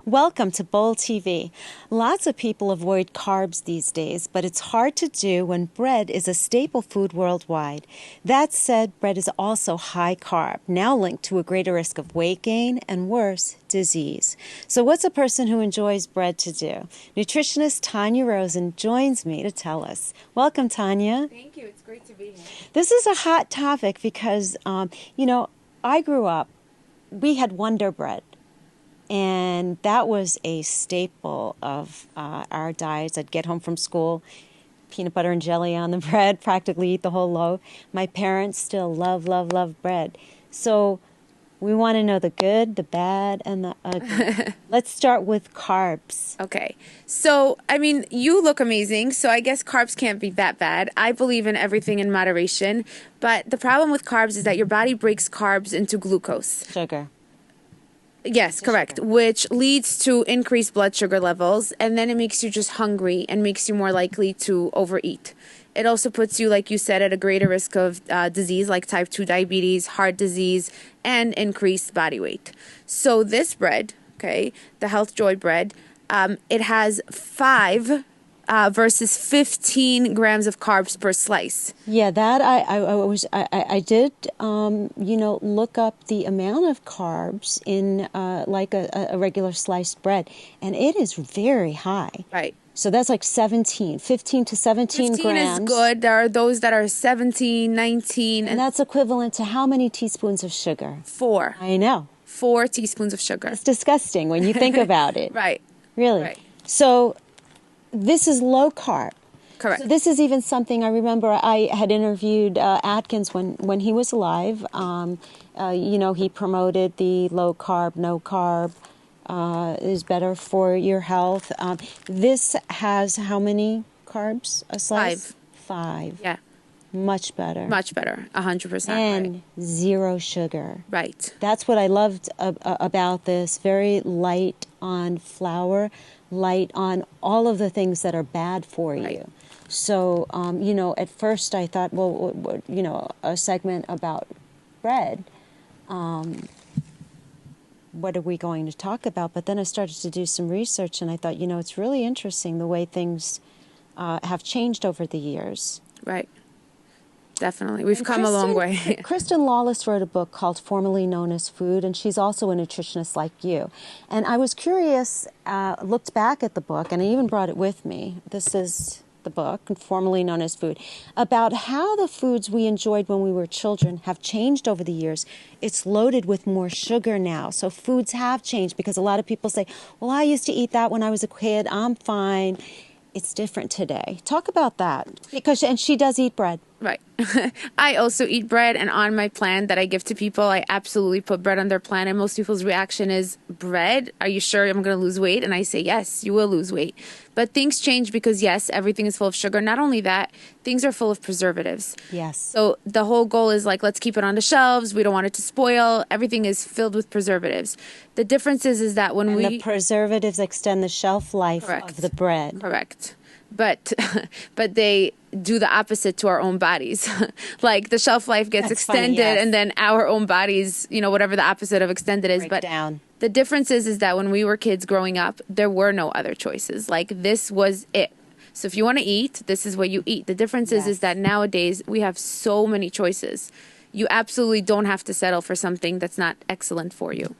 Welcome to Bowl TV. Lots of people avoid carbs these days, but it's hard to do when bread is a staple food worldwide. That said, bread is also high carb, now linked to a greater risk of weight gain and worse, disease. So what's a person who enjoys bread to do? Nutritionist Tanya Rosen joins me to tell us. Welcome, Tanya. Thank you. It's great to be here. This is a hot topic because, I grew up, we had Wonder Bread. And that was a staple of our diets. I'd get home from school, peanut butter and jelly on the bread, practically eat the whole loaf. My parents still love bread. So we want to know the good, the bad, and the ugly. Let's start with carbs. Okay. So, you look amazing, so I guess carbs can't be that bad. I believe in everything in moderation. But the problem with carbs is that your body breaks carbs into glucose. Sugar. Yes, correct, which leads to increased blood sugar levels, and then it makes you just hungry and makes you more likely to overeat. It also puts you, like you said, at a greater risk of disease like type 2 diabetes, heart disease, and increased body weight. So this bread, okay, the Health Joy bread, it has 5 versus 15 grams of carbs per slice. Yeah, that I did look up the amount of carbs in like a regular sliced bread, and it is very high. Right. So that's like 15 to 17 15 grams. is good. There are those that are 17, 19. And that's equivalent to how many teaspoons of sugar? 4. I know. 4 teaspoons of sugar. It's disgusting when you think about it. Right. Really? Right. So this is low carb. Correct. So this is even something I remember I had interviewed Atkins when he was alive. He promoted the low carb, no carb is better for your health. This has how many carbs a slice? 5. Yeah. Much better. Much better. 100%. And right. 0 sugar. Right. That's what I loved about this. Very light on flour, light on all of the things that are bad for you. Right. So, at first I thought, a segment about bread, what are we going to talk about? But then I started to do some research and I thought, it's really interesting the way things have changed over the years. Right. Definitely. We've come a long way. Kristen Lawless wrote a book called Formerly Known as Food, and she's also a nutritionist like you. And I was curious, looked back at the book, and I even brought it with me. This is the book, Formerly Known as Food, about how the foods we enjoyed when we were children have changed over the years. It's loaded with more sugar now. So foods have changed because a lot of people say, well, I used to eat that when I was a kid. I'm fine. It's different today. Talk about that. And she does eat bread. Right. I also eat bread, and on my plan that I give to people, I absolutely put bread on their plan. And most people's reaction is, bread? Are you sure I'm going to lose weight? And I say, yes, you will lose weight. But things change because, yes, everything is full of sugar. Not only that, things are full of preservatives. Yes. So the whole goal is let's keep it on the shelves. We don't want it to spoil. Everything is filled with preservatives. The difference is that when the preservatives extend the shelf life of the bread. Correct. But they do the opposite to our own bodies. Like the shelf life gets extended, funny, yes. And then our own bodies, whatever the opposite of extended is. Break down. The difference is that when we were kids growing up, there were no other choices. Like this was it. So if you want to eat, this is what you eat. The difference is that nowadays we have so many choices. You absolutely don't have to settle for something that's not excellent for you.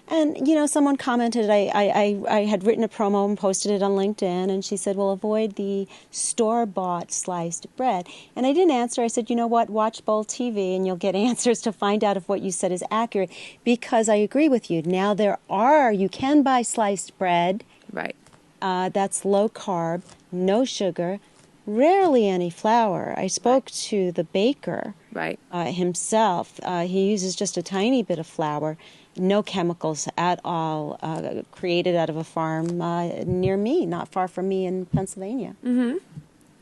And, someone commented, I had written a promo and posted it on LinkedIn, and she said, well, avoid the store-bought sliced bread. And I didn't answer. I said, you know what, watch Bowl TV, and you'll get answers to find out if what you said is accurate, because I agree with you. Now you can buy sliced bread. Right. That's low carb, no sugar, rarely any flour. I spoke to the baker himself. He uses just a tiny bit of flour. No chemicals at all, created out of a farm near me, not far from me in Pennsylvania. Mm-hmm.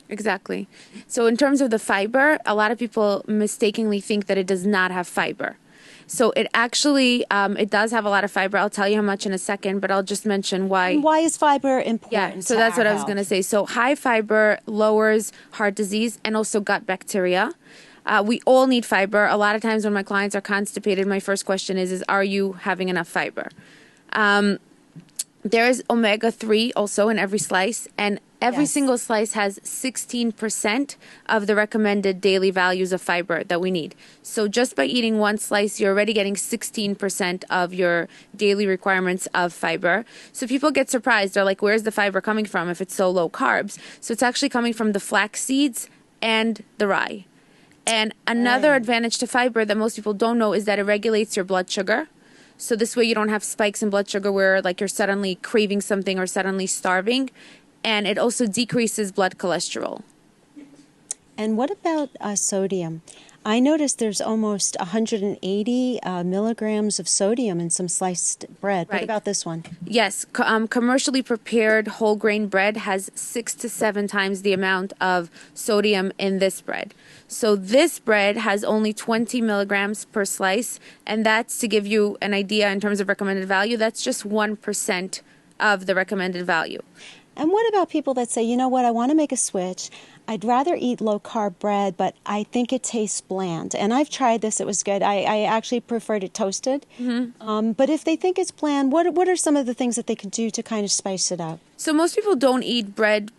Exactly. So in terms of the fiber, a lot of people mistakenly think that it does not have fiber. So it actually, it does have a lot of fiber. I'll tell you how much in a second, but I'll just mention why. And why is fiber important? Yeah, so that's what I was going to say. So high fiber lowers heart disease and also gut bacteria. We all need fiber. A lot of times when my clients are constipated, my first question is are you having enough fiber? There is omega-3 also in every slice, and every Yes. single slice has 16% of the recommended daily values of fiber that we need. So just by eating one slice, you're already getting 16% of your daily requirements of fiber. So people get surprised. They're like, where's the fiber coming from if it's so low carbs? So it's actually coming from the flax seeds and the rye. And another advantage to fiber that most people don't know is that it regulates your blood sugar. So this way you don't have spikes in blood sugar where like you're suddenly craving something or suddenly starving. And it also decreases blood cholesterol. And what about sodium? I noticed there's almost 180 milligrams of sodium in some sliced bread. What Right. about this one? Yes, commercially prepared whole grain bread has 6 to 7 times the amount of sodium in this bread. So this bread has only 20 milligrams per slice, and that's to give you an idea in terms of recommended value. That's just 1% of the recommended value. And what about people that say, you know what, I want to make a switch. I'd rather eat low-carb bread, but I think it tastes bland. And I've tried this. It was good. I actually preferred it toasted. But if they think it's bland, what are some of the things that they can do to kind of spice it up? So most people don't eat bread